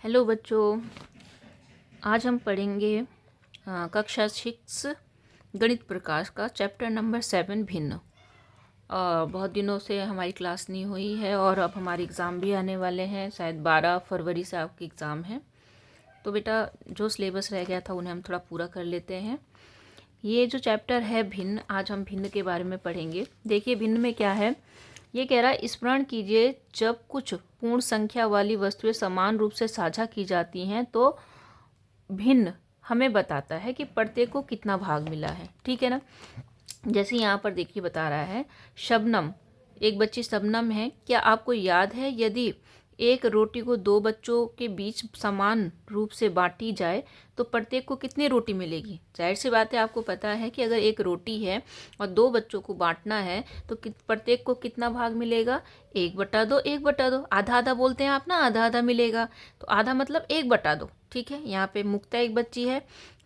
Hello बच्चों, आज हम पढ़ेंगे कक्षा 6 गणित प्रकाश का चैप्टर नंबर 7 भिन्न। बहुत दिनों से हमारी क्लास नहीं हुई है और अब हमारे एग्ज़ाम भी आने वाले हैं। शायद 12 फरवरी से आपके एग्ज़ाम है, तो बेटा जो सिलेबस रह गया था उन्हें हम थोड़ा पूरा कर लेते हैं। ये जो चैप्टर है भिन्न, आज हम भिन्न के बारे में पढ़ेंगे। देखिए भिन्न में क्या है, ये कह रहा है स्मरण कीजिए जब कुछ पूर्ण संख्या वाली वस्तुएं समान रूप से साझा की जाती हैं तो भिन्न हमें बताता है कि प्रत्येक को कितना भाग मिला है। ठीक है ना। जैसे यहाँ पर देखिए बता रहा है शबनम, एक बच्ची शबनम है। क्या आपको याद है यदि एक रोटी को दो बच्चों के बीच समान रूप से बांटी जाए तो प्रत्येक को कितनी रोटी मिलेगी? जाहिर सी बात है, आपको पता है कि अगर एक रोटी है और दो बच्चों को बांटना है तो प्रत्येक को कितना भाग मिलेगा? 1/2। 1/2 आधा आधा बोलते हैं आप ना, आधा आधा मिलेगा। तो आधा मतलब 1/2। ठीक है। यहाँ पे मुक्ता एक बच्ची है,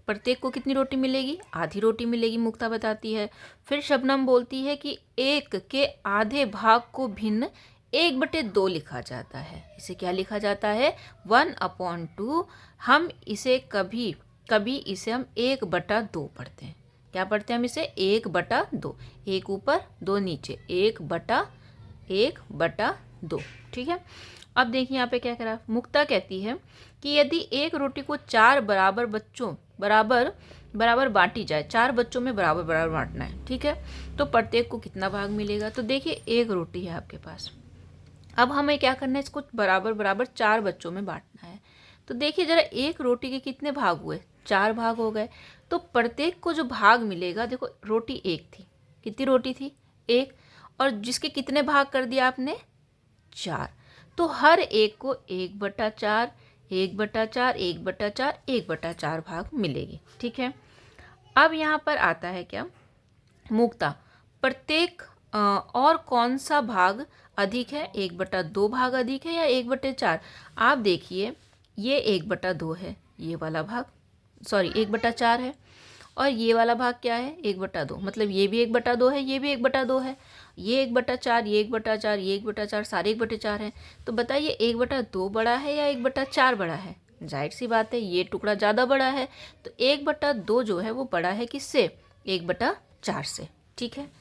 प्रत्येक को कितनी रोटी मिलेगी? आधी रोटी मिलेगी, मुक्ता बताती है। फिर शबनम बोलती है कि एक के आधे भाग को भिन्न 1/2 लिखा जाता है। इसे क्या लिखा जाता है? 1/2। हम इसे कभी कभी इसे हम 1/2 पढ़ते हैं। क्या पढ़ते हैं हम इसे? 1/2। एक ऊपर दो नीचे, 1/2। ठीक है। अब देखिए यहाँ पे क्या कह रहा है, मुक्ता कहती है कि यदि एक रोटी को 4 बराबर बच्चों बराबर बराबर बांटी जाए, 4 बच्चों में बराबर बराबर बांटना है, ठीक है, तो प्रत्येक को कितना भाग मिलेगा? तो देखिए एक रोटी है आपके पास, अब हमें क्या करना है, इसको बराबर बराबर 4 बच्चों में बांटना है। तो देखिए जरा, एक रोटी के कितने भाग हुए? 4 भाग हो गए। तो प्रत्येक को जो भाग मिलेगा, देखो रोटी एक थी, कितनी रोटी थी? एक, और जिसके कितने भाग कर दिया आपने? 4। तो हर एक को 1/4 1/4 1/4 1/4 भाग मिलेगी। ठीक है। अब यहाँ पर आता है क्या, मुक्ता, प्रत्येक और कौन सा भाग अधिक है? 1/2 भाग अधिक है या 1/4? आप देखिए ये 1/2 है, ये वाला भाग, सॉरी 1/4 है, और ये वाला भाग क्या है? 1/2। मतलब ये भी 1/2 है, ये भी 1/2 है, ये 1/4, ये 1/4, ये 1/4, सारे 1/4 हैं। तो बताइए 1/2 बड़ा है या 1/4 बड़ा है? जाहिर सी बात है ये टुकड़ा ज़्यादा बड़ा है, तो 1/2 जो है वो बड़ा है किससे? 1/4 से। ठीक है।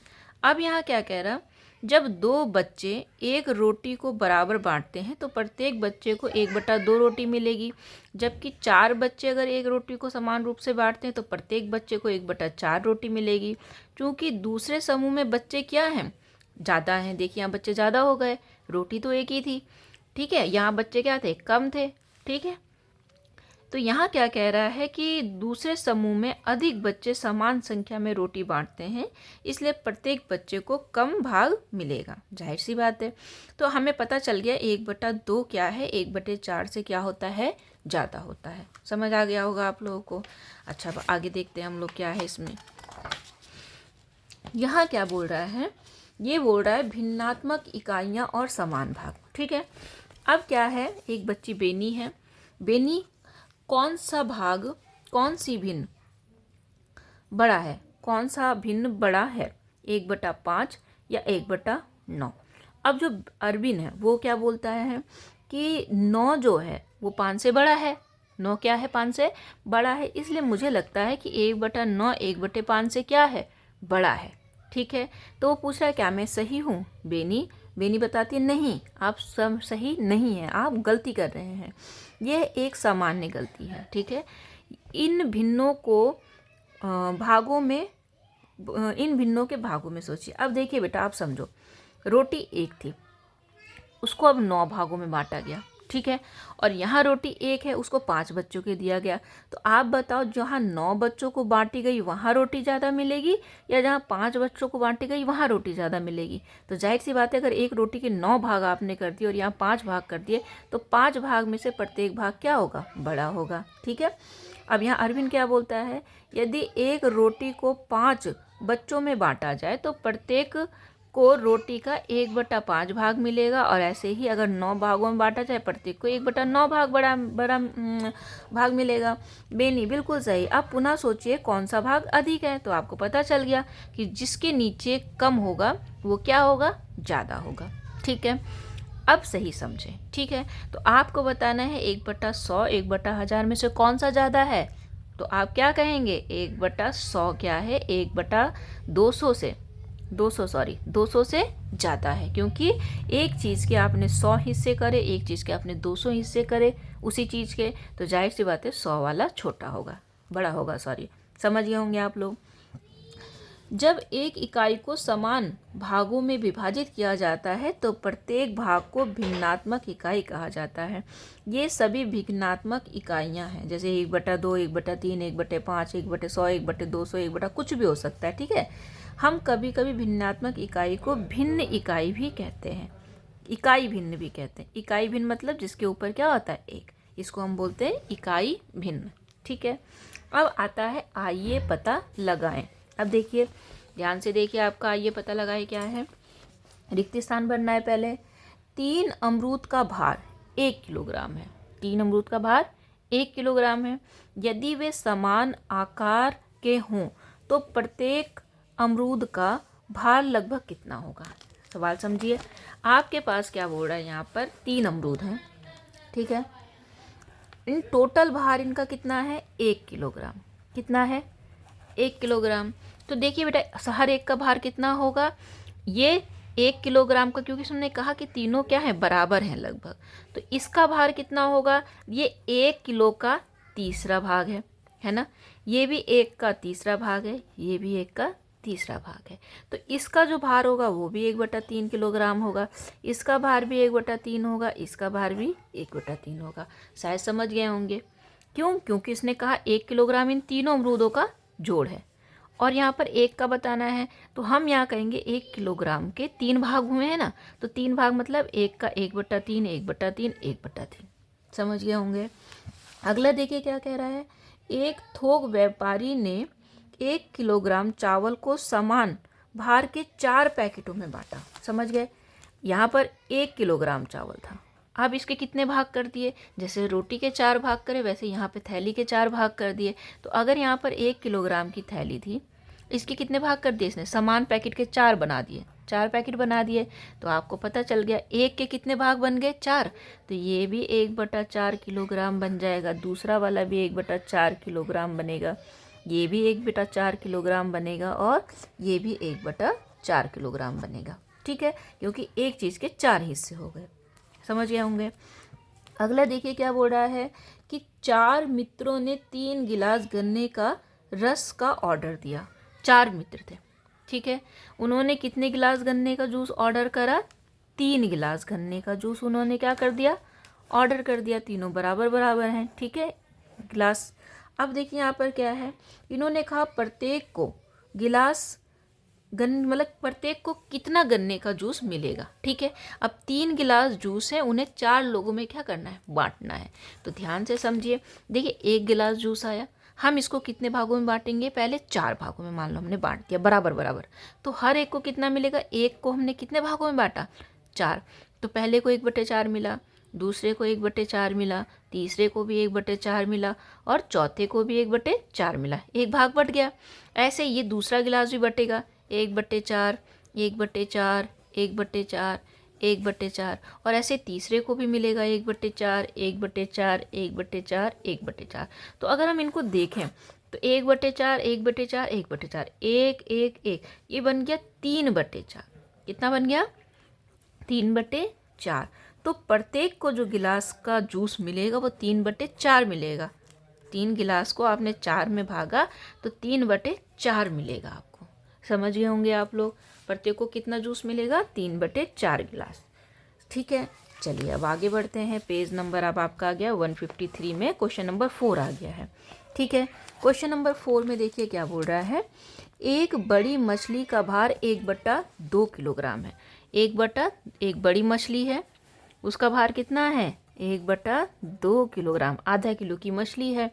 अब यहाँ क्या कह रहा, जब दो बच्चे एक रोटी को बराबर बांटते हैं तो प्रत्येक बच्चे को 1/2 रोटी मिलेगी, जबकि 4 बच्चे अगर एक रोटी को समान रूप से बांटते हैं तो प्रत्येक बच्चे को 1/4 रोटी मिलेगी। क्योंकि दूसरे समूह में बच्चे क्या हैं? ज़्यादा हैं। देखिए यहाँ बच्चे ज़्यादा हो गए, रोटी तो एक ही थी। ठीक है। यहाँ बच्चे क्या थे? कम थे। ठीक है। तो यहाँ क्या कह रहा है कि दूसरे समूह में अधिक बच्चे समान संख्या में रोटी बांटते हैं, इसलिए प्रत्येक बच्चे को कम भाग मिलेगा। जाहिर सी बात है। तो हमें पता चल गया 1/2 क्या है, 1/4 से क्या होता है? ज़्यादा होता है। समझ आ गया होगा आप लोगों को। अच्छा अब आगे देखते हैं हम लोग क्या है इसमें। यहाँ क्या बोल रहा है, ये बोल रहा है भिन्नात्मक इकाइयाँ और समान भाग। ठीक है। अब क्या है, एक बच्ची बेनी है। बेनी, कौन सा भाग, कौन सी भिन्न बड़ा है? कौन सा भिन्न बड़ा है, 1/5 या 1/9? अब जो अरविंद है वो क्या बोलता है कि 9 जो है वो 5 से बड़ा है। 9 क्या है? 5 से बड़ा है, इसलिए मुझे लगता है कि 1/9 1/5 से क्या है? बड़ा है। ठीक है। तो वो पूछ रहा है क्या मैं सही हूँ? बेनी बताती है नहीं, आप सब सही नहीं हैं, आप गलती कर रहे हैं, यह एक सामान्य गलती है। ठीक है। इन भिन्नों को भागों में, इन भिन्नों के भागों में सोचिए। अब देखिए बेटा, आप समझो, रोटी एक थी, उसको अब 9 भागों में बांटा गया। ठीक है। और यहाँ रोटी एक है, उसको 5 बच्चों के दिया गया। तो आप बताओ, जहाँ 9 बच्चों को बांटी गई वहाँ रोटी ज़्यादा मिलेगी या जहाँ 5 बच्चों को बांटी गई वहाँ रोटी ज़्यादा मिलेगी? तो जाहिर सी बात है, अगर एक रोटी के 9 भाग आपने कर दिए और यहाँ 5 भाग कर दिए तो 5 भाग में से प्रत्येक भाग क्या होगा? बड़ा होगा। ठीक है। अब यहाँ अरविंद क्या बोलता है, यदि एक रोटी को 5 बच्चों में बांटा जाए तो प्रत्येक को रोटी का 1/5 भाग मिलेगा, और ऐसे ही अगर 9 भागों में बांटा जाए प्रत्येक को 1/9 भाग बड़ा बड़ा भाग मिलेगा। बेनी, बिल्कुल सही। अब पुनः सोचिए कौन सा भाग अधिक है, तो आपको पता चल गया कि जिसके नीचे कम होगा वो क्या होगा? ज़्यादा होगा। ठीक है। अब सही समझें, ठीक है। तो आपको बताना है 1/100 1/1000 में से कौन सा ज़्यादा है। तो आप क्या कहेंगे, 1/100 क्या है, 1/200 से 200 से ज़्यादा है, क्योंकि एक चीज़ के आपने 100 हिस्से करे, एक चीज़ के आपने 200 हिस्से करे उसी चीज़ के, तो जाहिर सी बात है 100 वाला छोटा होगा, बड़ा होगा, समझ गए होंगे आप लोग। जब एक इकाई को समान भागों में विभाजित किया जाता है तो प्रत्येक भाग को भिन्नात्मक इकाई कहा जाता है। ये सभी भिन्नात्मक इकाइयां हैं, जैसे 1/2, 1/3, 1/5, 1/100, 1/200, 1/ कुछ भी हो सकता है, ठीक है। हम कभी कभी भिन्नात्मक इकाई को भिन्न इकाई भी कहते हैं, इकाई भिन्न भी कहते हैं। इकाई भिन्न मतलब जिसके ऊपर क्या होता है, एक, इसको हम बोलते हैं इकाई भिन्न, ठीक है। अब आता है आइए पता लगाएं। अब देखिए, ध्यान से देखिए, आपका आइए पता लगाए क्या है। रिक्त स्थान भरना है पहले। 3 अमरूद का भार 1 किलोग्राम है। 3 अमरूद का भार 1 किलोग्राम है। यदि वे समान आकार के हों तो प्रत्येक अमरूद का भार लगभग कितना होगा। सवाल समझिए, आपके पास क्या बोल रहा है, यहाँ पर 3 अमरूद हैं, ठीक है। इन टोटल भार इनका कितना है, 1 किलोग्राम। कितना है, 1 किलोग्राम। तो देखिए बेटा, हर एक का भार कितना होगा, ये 1 किलोग्राम का, क्योंकि हमने कहा कि तीनों क्या है, बराबर हैं लगभग, तो इसका भार कितना होगा, ये 1 किलो का तीसरा भाग है ना। ये भी 1 का तीसरा भाग है, ये भी 1 का तीसरा भाग है। तो इसका जो भार होगा वो भी 1/3 किलोग्राम होगा, इसका भार भी 1/3 होगा, इसका भार भी 1/3 होगा। शायद समझ गए होंगे क्यों, क्योंकि इसने कहा 1 किलोग्राम इन तीनों अमरूदों का जोड़ है, और यहाँ पर 1 का बताना है, तो हम यहाँ कहेंगे 1 किलोग्राम के 3 भाग हुए हैं ना, तो 3 भाग मतलब 1 का 1/3, 1/3, 1/3। समझ गए होंगे। अगला देखिए क्या कह रहा है, एक थोक व्यापारी ने 1 किलोग्राम चावल को समान भार के 4 पैकेटों में बांटा। समझ गए, यहाँ पर 1 किलोग्राम चावल था, अब इसके कितने भाग कर दिए, जैसे रोटी के 4 भाग करे वैसे यहाँ पे थैली के 4 भाग कर दिए। तो अगर यहाँ पर 1 किलोग्राम की थैली थी, इसके कितने भाग कर दिए, इसने समान पैकेट के 4 बना दिए, 4 पैकेट बना दिए। तो आपको पता चल गया एक के कितने भाग बन गए, 4, तो ये भी 1/4 किलोग्राम बन जाएगा, दूसरा वाला भी 1/4 किलोग्राम बनेगा, ये भी 1/4 किलोग्राम बनेगा, और ये भी 1/4 किलोग्राम बनेगा, ठीक है, क्योंकि एक चीज़ के 4 हिस्से हो गए। समझ गए होंगे। अगला देखिए क्या बोल रहा है कि 4 मित्रों ने 3 गिलास गन्ने का रस का ऑर्डर दिया। 4 मित्र थे, ठीक है, उन्होंने कितने गिलास गन्ने का जूस ऑर्डर करा, 3 गिलास गन्ने का जूस उन्होंने क्या कर दिया, ऑर्डर कर दिया। तीनों बराबर बराबर हैं, ठीक है, गिलास। अब देखिए यहाँ पर क्या है, इन्होंने कहा प्रत्येक को गिलास मतलब प्रत्येक को कितना गन्ने का जूस मिलेगा, ठीक है। अब 3 गिलास जूस है, उन्हें 4 लोगों में क्या करना है, बांटना है। तो ध्यान से समझिए, देखिए 1 गिलास जूस आया, हम इसको कितने भागों में बांटेंगे, पहले 4 भागों में मान लो हमने बांट दिया बराबर बराबर, तो हर एक को कितना मिलेगा, एक को हमने कितने भागों में बांटा, 4, तो पहले को 1/4 मिला, दूसरे को 1/4 मिला, तीसरे को भी 1/4 मिला, और चौथे को भी 1/4 मिला, एक भाग बट गया। ऐसे ये दूसरा गिलास भी बटेगा, 1/4, 1/4, 1/4, 1/4, और ऐसे तीसरे को भी मिलेगा 1/4, 1/4, 1/4, 1/4। तो अगर हम इनको देखें तो 1/4, 1/4, 1/4, 1 1 1, ये बन गया 3/4। कितना बन गया, 3/4। तो प्रत्येक को जो गिलास का जूस मिलेगा वो 3/4 मिलेगा। 3 गिलास को आपने 4 में भागा तो 3/4 मिलेगा आपको। समझ गए होंगे आप लोग, प्रत्येक को कितना जूस मिलेगा, 3/4 गिलास, ठीक है। चलिए अब आगे बढ़ते हैं। पेज नंबर अब आपका आ गया 153 में, क्वेश्चन नंबर 4 आ गया है, ठीक है। क्वेश्चन नंबर 4 में देखिए क्या बोल रहा है, एक बड़ी मछली का भार 1/2 किलोग्राम है। एक बड़ी मछली है, उसका भार कितना है, 1/2 किलोग्राम, आधा किलो की मछली है।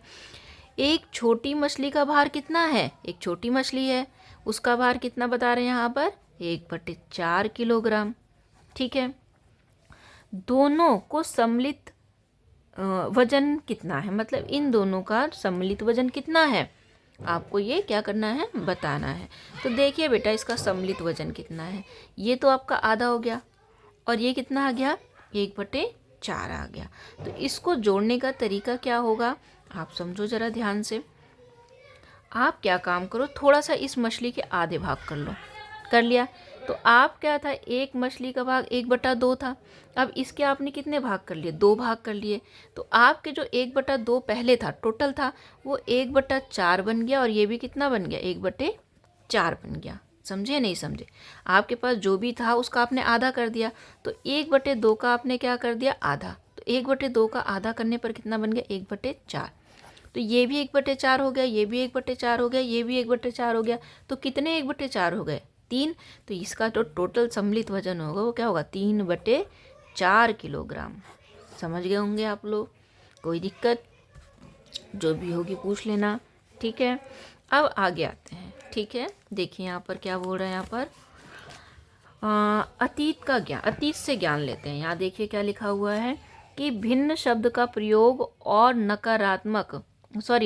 एक छोटी मछली का भार कितना है, एक छोटी मछली है, उसका भार कितना बता रहे हैं यहाँ पर, 1/4 किलोग्राम, ठीक है। दोनों को सम्मिलित वजन कितना है, मतलब इन दोनों का सम्मिलित वजन कितना है, आपको ये क्या करना है, बताना है। तो देखिए बेटा, इसका सम्मिलित वजन कितना है, ये तो आपका आधा हो गया, और ये कितना आ गया, 1/4 आ गया। तो इसको जोड़ने का तरीका क्या होगा, आप समझो ज़रा ध्यान से। आप क्या काम करो, थोड़ा सा इस मछली के आधे भाग कर लो। कर लिया, तो आप क्या था, एक मछली का भाग 1/2 था। अब इसके आपने कितने भाग कर लिए, 2 भाग कर लिए। तो आपके जो 1/2 पहले था टोटल था, वो 1/4 बन गया, और ये भी कितना बन गया, 1/4 बन गया। समझे नहीं समझे? आपके पास जो भी था उसका आपने आधा कर दिया, तो 1/2 का आपने क्या कर दिया, आधा। तो 1/2 का आधा करने पर कितना बन गया, 1/4। तो ये भी 1/4 हो गया, ये भी 1/4 हो गया, ये भी 1/4 हो गया। तो कितने 1/4 हो गए, 3। तो इसका जो टोटल सम्मिलित वजन होगा वो क्या होगा, 3/4 किलोग्राम। समझ गए होंगे आप लोग? कोई दिक्कत जो भी होगी पूछ लेना, ठीक है। अब आगे आते हैं, ठीक है। देखिए यहाँ पर क्या बोल रहे हैं, यहाँ पर अतीत का ज्ञान, अतीत से ज्ञान लेते हैं। यहाँ देखिए क्या लिखा हुआ है कि भिन्न शब्द का प्रयोग और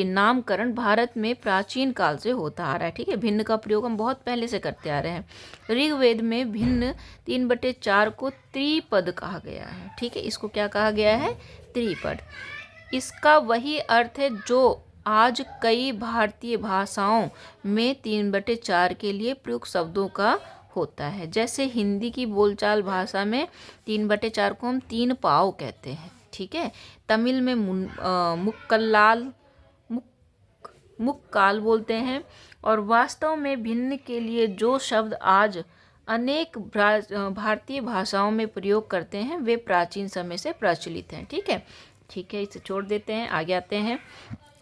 नामकरण भारत में प्राचीन काल से होता आ रहा है, ठीक है। भिन्न का प्रयोग हम बहुत पहले से करते आ रहे हैं। ऋग्वेद में भिन्न 3/4 को त्रिपद कहा गया है, ठीक है। इसको क्या कहा गया है, त्रिपद। इसका वही अर्थ है जो आज कई भारतीय भाषाओं में 3/4 के लिए प्रयुक्त शब्दों का होता है। जैसे हिंदी की बोलचाल भाषा में 3/4 को हम 3 पाव कहते हैं, ठीक है। तमिल में मुक्काल बोलते हैं। और वास्तव में भिन्न के लिए जो शब्द आज अनेक भारतीय भाषाओं में प्रयोग करते हैं वे प्राचीन समय से प्रचलित हैं, ठीक है। ठीक है, इसे छोड़ देते हैं, आगे आते हैं।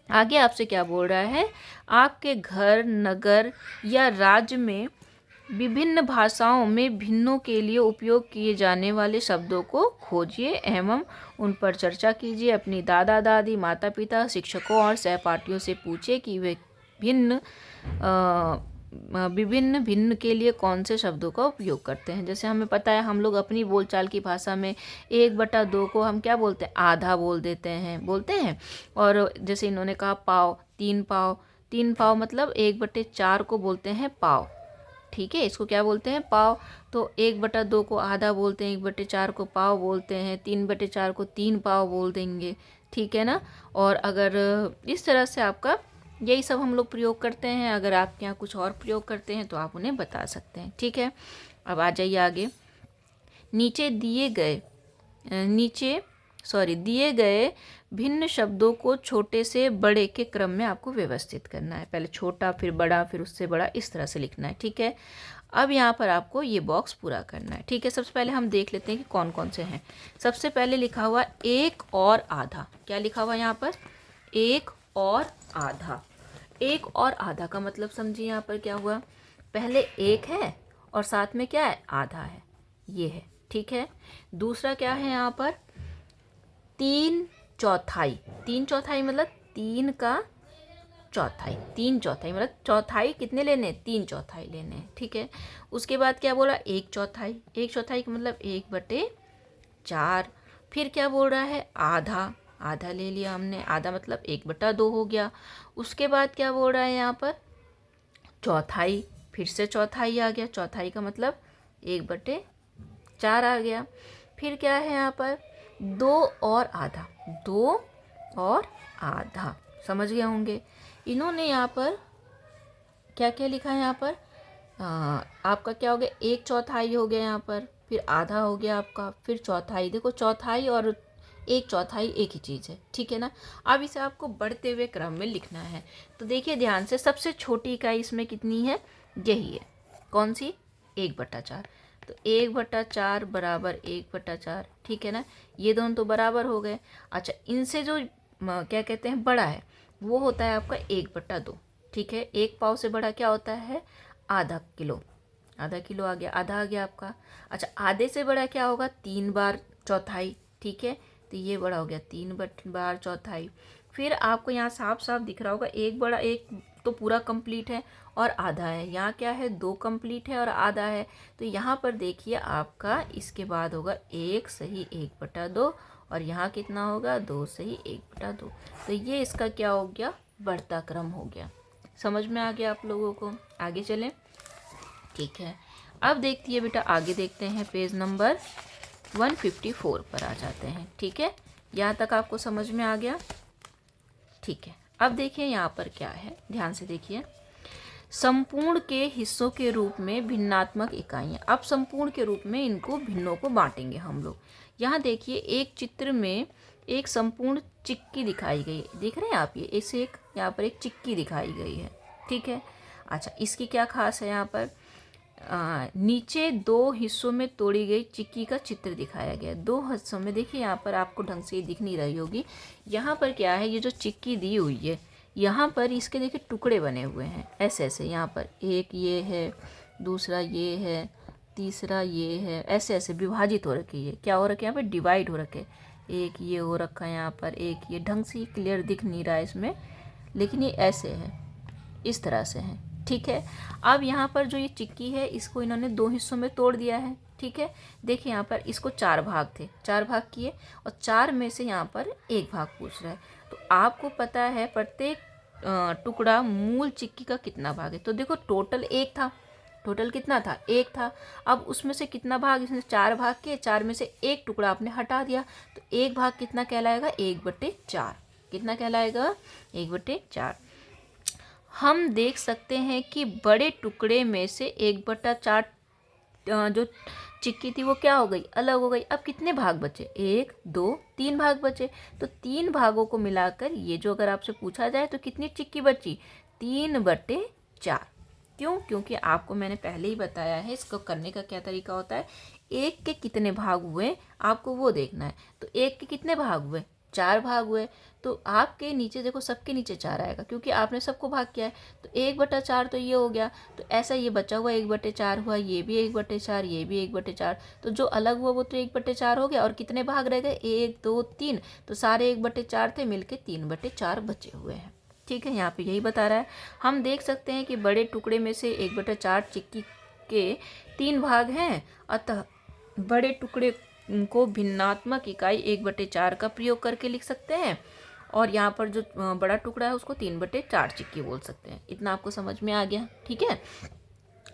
आगे आपसे क्या बोल रहा है, आपके घर, नगर या राज्य में विभिन्न भाषाओं में भिन्नों के लिए उपयोग किए जाने वाले शब्दों को खोजिए एवं उन पर चर्चा कीजिए। अपनी दादा दादी, माता पिता, शिक्षकों और सहपाठियों से पूछिए कि वे विभिन्न भिन्न के लिए कौन से शब्दों का उपयोग करते हैं। जैसे हमें पता है, हम लोग अपनी बोलचाल की भाषा में 1/2 को हम क्या बोलते हैं, आधा बोलते हैं। और जैसे इन्होंने कहा पाव, 3 पाव, 3 पाव मतलब 1/4 को बोलते हैं पाव, ठीक है। इसको क्या बोलते हैं, पाव। तो 1/2 को आधा बोलते हैं, 1/4 को पाव बोलते हैं, 3/4 को 3 पाव बोल देंगे, ठीक है ना। और अगर इस तरह से आपका यही सब हम लोग प्रयोग करते हैं। अगर आपके यहाँ कुछ और प्रयोग करते हैं तो आप उन्हें बता सकते हैं, ठीक है। अब आ जाइए आगे। दिए गए भिन्न शब्दों को छोटे से बड़े के क्रम में आपको व्यवस्थित करना है। पहले छोटा, फिर बड़ा, फिर उससे बड़ा, इस तरह से लिखना है, ठीक है। अब यहाँ पर आपको ये बॉक्स पूरा करना है, ठीक है। सबसे पहले हम देख लेते हैं कि कौन कौन से हैं। सबसे पहले लिखा हुआ 1 और आधा। क्या लिखा हुआ यहाँ पर, 1 और आधा। 1 और आधा का मतलब समझिए यहाँ पर क्या हुआ, पहले 1 है और साथ में क्या है, आधा है, ये है, ठीक है। दूसरा क्या है यहाँ पर, 3/4। 3/4 मतलब 3 का चौथाई। 3/4 मतलब चौथाई कितने लेने, 3/4 लेने, ठीक है। उसके बाद क्या बोला, 1/4। 1/4 का मतलब 1/4। फिर क्या बोल रहा है, आधा। आधा ले लिया हमने, आधा मतलब 1/2 हो गया। उसके बाद क्या बोल रहा है यहाँ पर, चौथाई। फिर से चौथाई आ गया, चौथाई का मतलब 1/4 आ गया। फिर क्या है यहाँ पर, 2 और आधा। 2 और आधा, समझ गए होंगे। इन्होंने यहाँ पर क्या क्या लिखा है, यहाँ पर आपका क्या हो गया, 1/4 हो गया यहाँ पर, फिर आधा हो गया आपका, फिर चौथाई। देखो चौथाई और 1/4 एक ही चीज़ है, ठीक है ना। अब इसे आपको बढ़ते हुए क्रम में लिखना है। तो देखिए ध्यान से, सबसे छोटी इकाई इसमें कितनी है, यही है, कौन सी, 1/4। तो 1/4 बराबर 1/4, ठीक है ना। ये दोनों तो बराबर हो गए। अच्छा, इनसे जो क्या कहते हैं बड़ा है, वो होता है आपका 1/2, ठीक है। 1 पाव से बड़ा क्या होता है, आधा किलो। आधा किलो आ गया, आधा आ गया आपका। अच्छा, आधे से बड़ा क्या होगा, 3 बार चौथाई, ठीक है। तो ये बड़ा हो गया 3 बार चौथाई। फिर आपको यहाँ साफ साफ दिख रहा होगा, एक बड़ा, एक तो पूरा कंप्लीट है और आधा है। यहाँ क्या है, 2 कंप्लीट है और आधा है। तो यहाँ पर देखिए आपका इसके बाद होगा 1 सही 1/2, और यहाँ कितना होगा, 2 सही 1/2। तो ये इसका क्या हो गया, बढ़ता क्रम हो गया। समझ में आ गया आप लोगों को, आगे चलें, ठीक है। अब देखिए बेटा, आगे देखते हैं पेज नंबर 154 पर आ जाते हैं। ठीक है, यहाँ तक आपको समझ में आ गया? ठीक है, अब देखिए यहाँ पर क्या है, ध्यान से देखिए। संपूर्ण के हिस्सों के रूप में भिन्नात्मक इकाइयाँ। अब संपूर्ण के रूप में इनको भिन्नों को बांटेंगे हम लोग। यहाँ देखिए एक चित्र में एक संपूर्ण चिक्की दिखाई गई है, देख रहे हैं आप? ये इसे एक यहाँ पर एक चिक्की दिखाई गई है। ठीक है, अच्छा इसकी क्या खास है? यहाँ पर नीचे दो हिस्सों में तोड़ी गई चिक्की का चित्र दिखाया गया है। दो हिस्सों में, देखिए यहाँ पर आपको ढंग से दिख नहीं रही होगी। यहाँ पर क्या है, ये जो चिक्की दी हुई है यहाँ पर इसके देखिए टुकड़े बने हुए हैं ऐसे ऐसे। यहाँ पर एक ये है, दूसरा ये है, तीसरा ये है, ऐसे ऐसे विभाजित हो रखी है। क्या हो रखा है? यहाँ पर डिवाइड हो रखे। एक ये हो रखा है यहाँ पर, एक ये। ढंग से क्लियर दिख नहीं रहा है इसमें, लेकिन ये ऐसे है, इस तरह से है। ठीक है, अब यहाँ पर जो ये चिक्की है इसको इन्होंने दो हिस्सों में तोड़ दिया है। ठीक है, देखिए यहाँ पर इसको 4 भाग थे, 4 भाग किए और 4 में से यहाँ पर 1 भाग पूछ रहा है। तो आपको पता है प्रत्येक टुकड़ा मूल चिक्की का कितना भाग है। तो देखो टोटल 1 था, टोटल कितना था? 1 था। अब उसमें से कितना भाग, इसने 4 भाग किए, 4 में से 1 टुकड़ा आपने हटा दिया, तो 1 भाग कितना कहलाएगा? 1/4। कितना कहलाएगा? 1/4। हम देख सकते हैं कि बड़े टुकड़े में से 1/4 जो चिक्की थी वो क्या हो गई? अलग हो गई। अब कितने भाग बचे? 1 2 3 भाग बचे। तो 3 भागों को मिलाकर ये जो अगर आपसे पूछा जाए तो कितनी चिक्की बची? 3/4। क्यों? क्योंकि आपको मैंने पहले ही बताया है इसको करने का क्या तरीका होता है। 1 के कितने भाग हुए आपको वो देखना है। तो 1 के कितने भाग हुए? 4 भाग हुए। तो आपके नीचे देखो, सबके नीचे 4 आएगा क्योंकि आपने सबको भाग किया है। तो 1/4 तो ये हो गया। तो ऐसा ये बचा हुआ 1/4 हुआ, ये भी 1/4, ये भी 1/4। तो जो अलग हुआ वो तो 1/4 हो गया। और कितने भाग रह गए? 1 2 3। तो सारे 1/4 थे, मिलके 3/4 बचे हुए हैं। ठीक है, यहाँ पे यही बता रहा है। हम देख सकते हैं कि बड़े टुकड़े में से 1/4 चिक्की के 3 भाग हैं, अतः बड़े टुकड़े को भिन्नात्मक इकाई 1/4 का प्रयोग करके लिख सकते हैं। और यहाँ पर जो बड़ा टुकड़ा है उसको 3/4 चिक्की बोल सकते हैं। इतना आपको समझ में आ गया? ठीक है,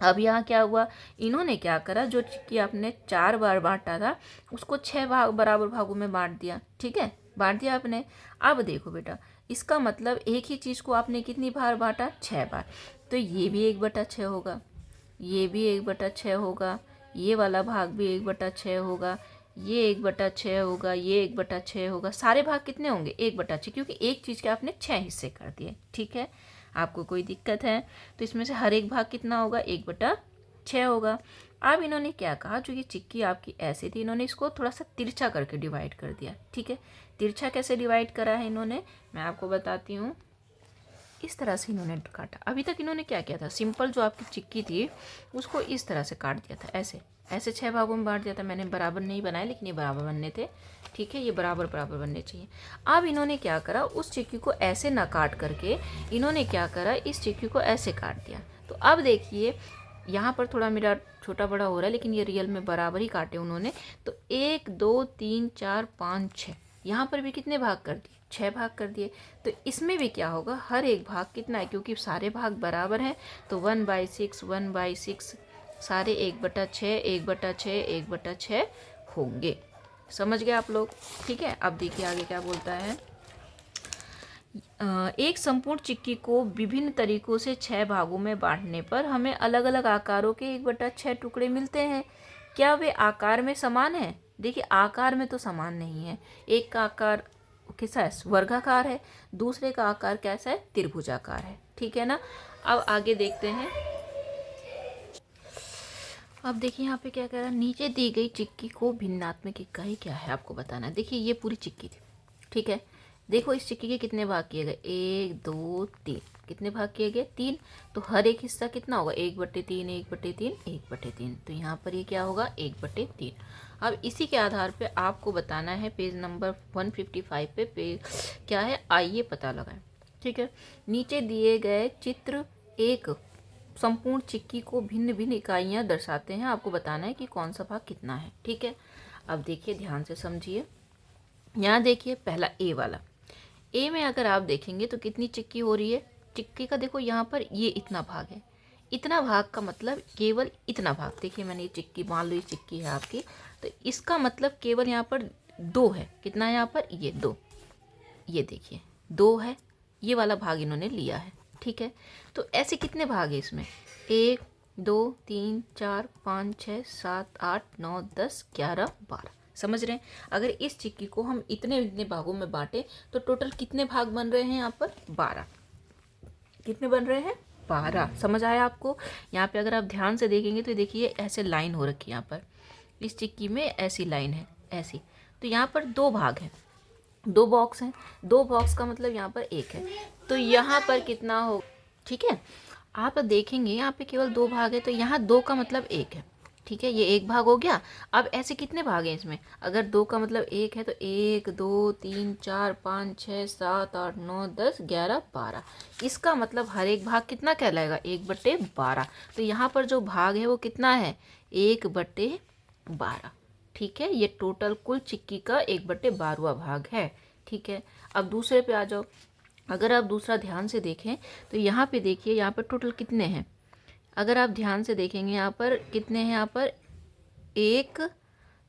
अब यहाँ क्या हुआ, इन्होंने क्या करा, जो चिक्की आपने 4 बार बांटा था उसको 6 भाग बराबर भागों में बांट दिया। ठीक है, बांट दिया आपने। अब देखो बेटा, इसका मतलब एक ही चीज़ को आपने कितनी बार बांटा? 6 बार। तो ये भी 1/6 होगा, ये भी 1/6 होगा, ये वाला भाग भी 1/6 होगा, ये 1/6 होगा, ये 1/6 होगा। सारे भाग कितने होंगे? 1/6, क्योंकि एक चीज़ के आपने 6 हिस्से कर दिए। ठीक है, आपको कोई दिक्कत है तो इसमें से हर एक भाग कितना होगा? 1/6 होगा। अब इन्होंने क्या कहा, जो ये चिक्की आपकी ऐसे थी, इन्होंने इसको थोड़ा सा तिरछा करके डिवाइड कर दिया। ठीक है, तिरछा कैसे डिवाइड करा है इन्होंने, मैं आपको बताती हूँ। इस तरह से इन्होंने काटा। अभी तक इन्होंने क्या किया था, सिंपल जो आपकी चिक्की थी उसको इस तरह से काट दिया था, ऐसे ऐसे 6 भागों में बांट दिया था। मैंने बराबर नहीं बनाए, लेकिन ये बराबर बनने थे। ठीक है, ये बराबर बराबर बनने चाहिए। अब इन्होंने क्या करा, उस चिक्की को ऐसे ना काट करके इन्होंने क्या करा, इस चिक्की को ऐसे काट दिया। तो अब देखिए यहाँ पर थोड़ा मेरा छोटा बड़ा हो रहा है, लेकिन ये रियल में बराबर ही काटे उन्होंने। तो 1 2 3 4 5 6, यहाँ पर भी कितने भाग कर दिए? 6 भाग कर दिए। तो इसमें भी क्या होगा, हर एक भाग कितना है, क्योंकि सारे भाग बराबर हैं। तो 1/6 1/6 सारे 1/6 1/6 1/6 होंगे। समझ गए आप लोग? ठीक है, अब देखिए आगे क्या बोलता है। एक संपूर्ण चिक्की को विभिन्न तरीकों से 6 भागों में बांटने पर हमें अलग अलग आकारों के 1/6 टुकड़े मिलते हैं। क्या वे आकार में समान हैं? देखिए आकार में तो समान नहीं है। एक का आकार कैसा है? वर्गाकार है। दूसरे का आकार कैसा है? त्रिभुजाकार है। ठीक है ना। अब आगे देखते हैं। अब देखिए यहाँ पे क्या कह रहा है, नीचे दी गई चिक्की को भिन्नात्मक इकाई क्या है आपको बताना है। देखिए ये पूरी चिक्की थी। ठीक है, देखो इस चिक्की के कितने भाग किए गए? 1 2 3। कितने भाग किए गए? 3। तो हर एक हिस्सा कितना होगा? 1/3 1/3 1/3। तो यहाँ पर ये क्या होगा? 1/3। अब इसी के आधार पे आपको बताना है, पेज नंबर 155 पे क्या है, आइए पता लगाएं। ठीक है, नीचे दिए गए चित्र एक संपूर्ण चिक्की को भिन्न भिन्न इकाइयाँ दर्शाते हैं। आपको बताना है कि कौन सा भाग कितना है। ठीक है, अब देखिए ध्यान से समझिए। यहाँ देखिए पहला ए वाला, ए में अगर आप देखेंगे तो कितनी चिक्की हो रही है? चिक्की का देखो यहाँ पर ये इतना भाग है। इतना भाग का मतलब केवल इतना भाग। देखिए मैंने ये चिक्की, मान लो ये चिक्की है आपकी, तो इसका मतलब केवल यहाँ पर 2 है। कितना है यहाँ पर? ये 2। ये देखिए 2 है, ये वाला भाग इन्होंने लिया है। ठीक है, तो ऐसे कितने भाग है इसमें? 1 2 3 4 5 6 7 8 9 10 11 12। समझ रहे हैं? अगर इस चिक्की को हम इतने इतने भागों में बांटे तो टोटल कितने भाग बन रहे हैं यहाँ पर? 12। कितने बन रहे हैं? 12। समझ आया आपको? यहाँ पे अगर आप ध्यान से देखेंगे तो देखिए ऐसे लाइन हो रखी है यहाँ पर, इस चिक्की में ऐसी लाइन है, ऐसी। तो यहाँ पर 2 भाग हैं, 2 बॉक्स हैं, 2 बॉक्स का मतलब यहाँ पर 1 है। तो यहाँ पर कितना हो? ठीक है, आप देखेंगे यहाँ पे केवल 2 भाग है, तो यहाँ 2 का मतलब 1 है। ठीक है, ये 1 भाग हो गया। अब ऐसे कितने भाग हैं इसमें? अगर 2 का मतलब 1 है तो 1 2 3 4 5 6 7 8 9 10 11 12। इसका मतलब हर एक भाग कितना कहलाएगा? 1/12। तो यहाँ पर जो भाग है वो कितना है? 1/12। ठीक है, ये टोटल कुल चिक्की का 1/12वां भाग है। ठीक है, अब दूसरे पे आ जाओ। अगर आप दूसरा ध्यान से देखें तो यहाँ पे देखिए, यहाँ पर टोटल कितने हैं? अगर आप ध्यान से देखेंगे यहाँ पर कितने हैं? यहाँ पर 1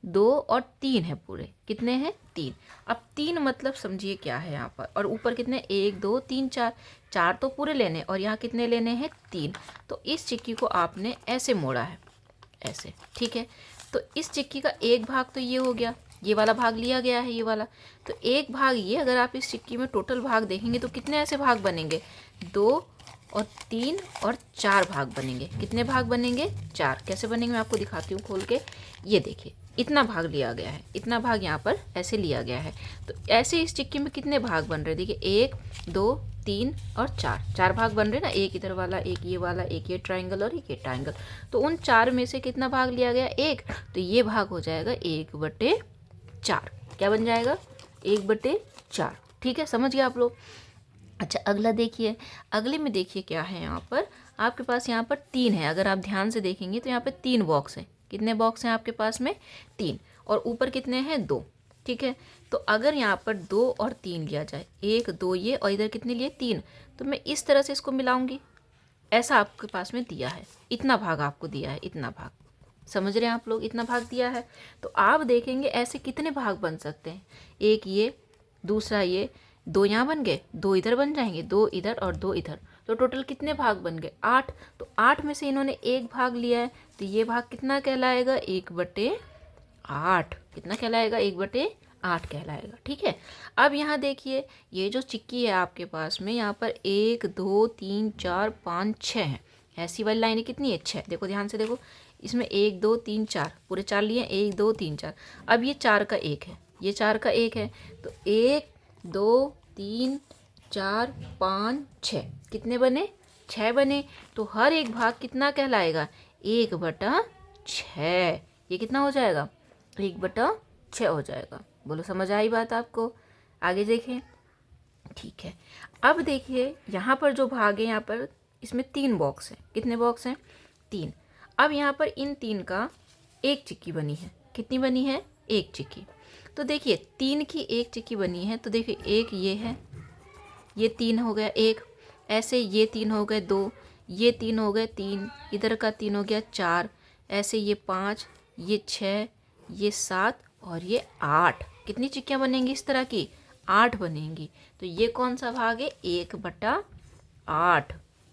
2 और 3 है पूरे। कितने हैं? 3। अब 3 मतलब समझिए क्या है यहाँ पर, और ऊपर कितने? 1 2 3 4। 4 तो पूरे लेने, और यहाँ कितने लेने हैं? 3। तो इस चिक्की को आपने ऐसे मोड़ा है, ऐसे। ठीक है, तो इस चिक्की का एक भाग तो ये हो गया, ये वाला भाग लिया गया है, ये वाला। तो एक भाग ये, अगर आप इस चिक्की में टोटल भाग देखेंगे तो कितने ऐसे भाग बनेंगे? 2 और 3 और 4 भाग बनेंगे। कितने भाग बनेंगे? 4। कैसे बनेंगे मैं आपको दिखाती हूँ खोल के। ये देखिए इतना भाग लिया गया है, इतना भाग यहाँ पर ऐसे लिया गया है। तो ऐसे इस चिक्की में कितने भाग बन रहे? देखिए 1 2 3 और 4 भाग बन रहे ना, एक इधर वाला, एक ये वाला, एक ये ट्रायंगल और एक ये ट्रायंगल। तो उन 4 में से कितना भाग लिया गया? 1। तो ये भाग हो जाएगा 1/4। क्या बन जाएगा? 1/4। ठीक है, समझ गए आप लोग? अच्छा, अगला देखिए। अगले में देखिए क्या है यहाँ पर आपके पास? यहाँ पर 3 है। अगर आप ध्यान से देखेंगे तो यहाँ पे 3 बॉक्स हैं। कितने बॉक्स हैं आपके पास में? 3। और ऊपर कितने हैं? 2। ठीक है, तो अगर यहाँ पर 2 और 3 लिया जाए, 1 2 ये, और इधर कितने लिए? 3। तो मैं इस तरह से इसको मिलाऊंगी। ऐसा आपके पास में दिया है, इतना भाग आपको दिया है, इतना भाग। समझ रहे हैं आप लोग? इतना भाग दिया है। तो आप देखेंगे ऐसे कितने भाग बन सकते हैं? एक ये, दूसरा ये, 2 यहाँ बन गए, 2 इधर बन जाएंगे, 2 इधर और 2 इधर। तो टोटल कितने भाग बन गए? 8। तो 8 में से इन्होंने एक भाग लिया है, तो ये भाग कितना कहलाएगा? 1/8। कितना कहलाएगा? 1/8 कहलाएगा। ठीक है, अब यहाँ देखिए, ये जो चिक्की है आपके पास में, यहाँ पर 1 2 3 4 5 6 है। ऐसी वाली लाइनें कितनी है? 6। देखो ध्यान से देखो, इसमें 1 2 3 4 पूरे 4 लिए, 1 2 3 4। अब ये 4 का 1 है, ये 4 का 1 है। तो 1 2 3 4 5 6 कितने बने? 6 बने। तो हर एक भाग कितना कहलाएगा? 1/6। ये कितना हो जाएगा? 1/6 हो जाएगा। बोलो समझ आई बात आपको? आगे देखें। ठीक है, अब देखिए यहाँ पर जो भाग है, यहाँ पर इसमें 3 बॉक्स हैं। कितने बॉक्स हैं? 3। अब यहाँ पर इन 3 का एक चिक्की बनी है। कितनी बनी है? एक चिक्की। तो देखिए 3 की एक चिक्की बनी है, तो देखिए एक ये है, ये 3 हो गया एक, ऐसे ये 3 हो गए 2, ये 3 हो गए 3, इधर का 3 हो गया 4, ऐसे ये 5, ये 6, ये 7 और ये 8। कितनी चिक्कियाँ बनेंगी इस तरह की? 8 बनेंगी। तो ये कौन सा भाग है? 1/8।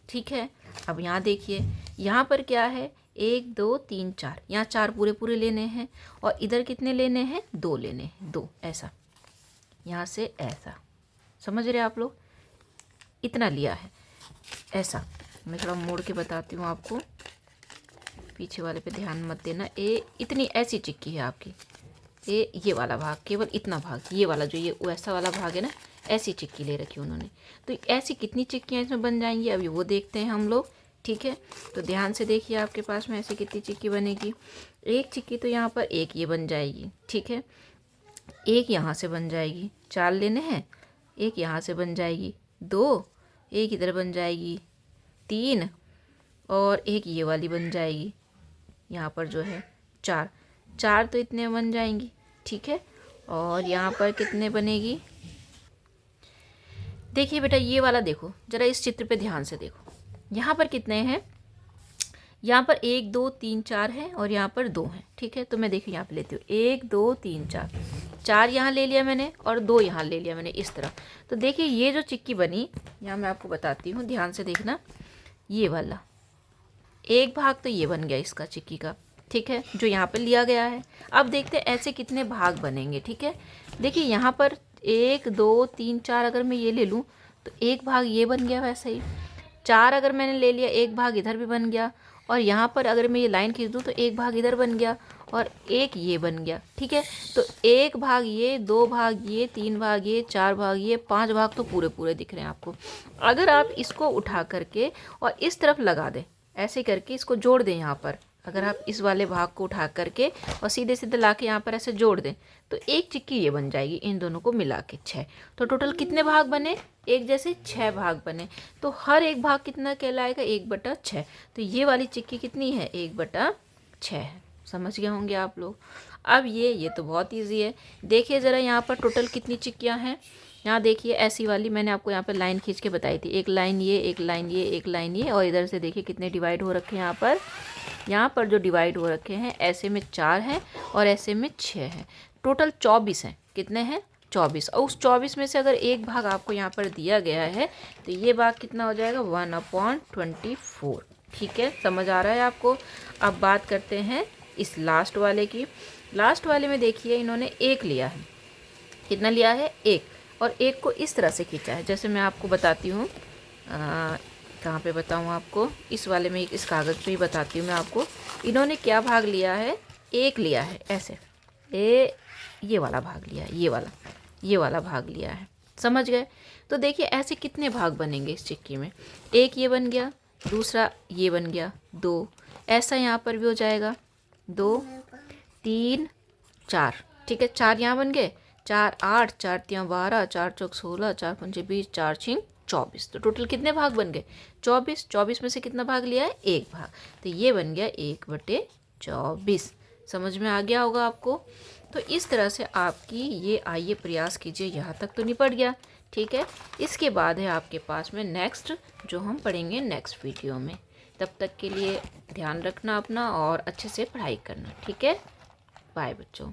ठीक है, अब यहाँ देखिए, यहाँ पर क्या है? 1 2 3 4, यहाँ 4 पूरे पूरे लेने हैं, और इधर कितने लेने हैं? 2 लेने हैं, 2। ऐसा यहाँ से ऐसा, समझ रहे आप लोग? इतना लिया है ऐसा। मैं थोड़ा मोड़ के बताती हूँ आपको, पीछे वाले पे ध्यान मत देना। इतनी ऐसी चिक्की है आपकी, ये वाला भाग, केवल इतना भाग, ये वाला जो ये वैसा वाला भाग है ना, ऐसी चिक्की ले रखी उन्होंने। तो ऐसी कितनी चिक्कियाँ इसमें बन जाएंगी अभी वो देखते हैं हम लोग। ठीक है, तो ध्यान से देखिए आपके पास में ऐसी कितनी चिक्की बनेगी। एक चिक्की तो यहाँ पर एक ये बन जाएगी। ठीक है, एक यहाँ से बन जाएगी, 4 लेने हैं, एक यहाँ से बन जाएगी 2, एक इधर बन जाएगी 3, और एक ये वाली बन जाएगी यहाँ पर जो है 4 तो इतने बन जाएंगी। ठीक है, और यहाँ पर कितने बनेगी? देखिए बेटा, ये वाला देखो जरा, इस चित्र पे ध्यान से देखो, यहाँ पर कितने हैं? यहाँ पर 1 2 3 4 है और यहाँ पर 2 है, ठीक है। तो मैं देखिए यहाँ पे लेती हूँ 1 2 3 4, 4 यहाँ ले लिया मैंने और 2 यहाँ ले लिया मैंने, इस तरह। तो देखिए ये जो चिक्की बनी, यहाँ मैं आपको बताती हूँ, ध्यान से देखना, ये वाला एक भाग तो ये बन गया इसका चिक्की का, ठीक है, जो यहाँ पर लिया गया है। अब देखते हैं ऐसे कितने भाग बनेंगे, ठीक है। देखिए यहाँ पर 1 2 3 4 अगर मैं ये ले लूँ तो एक भाग ये बन गया, वैसे ही 4 अगर मैंने ले लिया, एक भाग इधर भी बन गया, और यहाँ पर अगर मैं ये लाइन खींच दूँ तो एक भाग इधर बन गया और एक ये बन गया, ठीक है। तो एक भाग ये, 2 भाग ये, 3 भाग ये, 4 भाग ये, 5 भाग तो पूरे पूरे दिख रहे हैं आपको। अगर आप इसको उठा करके और इस तरफ लगा दें, ऐसे करके इसको जोड़ दें यहाँ पर, अगर आप इस वाले भाग को उठा करके और सीधे सीधे ला के यहाँ पर ऐसे जोड़ दें तो एक चिक्की ये बन जाएगी, इन दोनों को मिला के 6। तो टोटल कितने भाग बने, एक जैसे 6 भाग बने। तो हर एक भाग कितना कहलाएगा, 1/6। तो ये वाली चिक्की कितनी है, 1/6 है। समझ गए होंगे आप लोग। अब ये तो बहुत ईजी है। देखिए ज़रा यहाँ पर टोटल कितनी चिक्कियाँ हैं। यहाँ देखिए ऐसी वाली मैंने आपको यहाँ पर लाइन खींच के बताई थी, एक लाइन ये, एक लाइन ये, एक लाइन ये, और इधर से देखिए कितने डिवाइड हो रखे हैं यहाँ पर जो डिवाइड हो रखे हैं, ऐसे में 4 हैं और ऐसे में 6 हैं। टोटल 24 हैं। कितने हैं, 24। और उस 24 में से अगर एक भाग आपको यहाँ पर दिया गया है तो ये भाग कितना हो जाएगा, 1/24, ठीक है। समझ आ रहा है आपको। अब बात करते हैं इस लास्ट वाले की। लास्ट वाले में देखिए इन्होंने 1 लिया है, कितना लिया है, 1, और 1 को इस तरह से खींचा है, जैसे मैं आपको बताती हूँ, कहाँ पे बताऊँ आपको, इस वाले में, इस कागज़ पे ही बताती हूँ मैं आपको। इन्होंने क्या भाग लिया है, 1 लिया है, ऐसे ये वाला भाग लिया है, ये वाला भाग लिया है, समझ गए। तो देखिए ऐसे कितने भाग बनेंगे इस चिक्की में, एक ये बन गया, दूसरा ये बन गया, 2, ऐसा यहाँ पर भी हो जाएगा, 2 3 4, ठीक है, 4 यहाँ बन गए, 4 8, 4 3 12, 4 4 16, 4 5 20, 4 6 24। तो टोटल कितने भाग बन गए, 24। 24 में से कितना भाग लिया है, एक भाग, तो ये बन गया 1/24। समझ में आ गया होगा आपको। तो इस तरह से आपकी ये, आइए प्रयास कीजिए, यहाँ तक तो निपट गया, ठीक है। इसके बाद है आपके पास में नेक्स्ट, जो हम पढ़ेंगे नेक्स्ट वीडियो में। तब तक के लिए ध्यान रखना अपना और अच्छे से पढ़ाई करना, ठीक है। बाय बच्चों।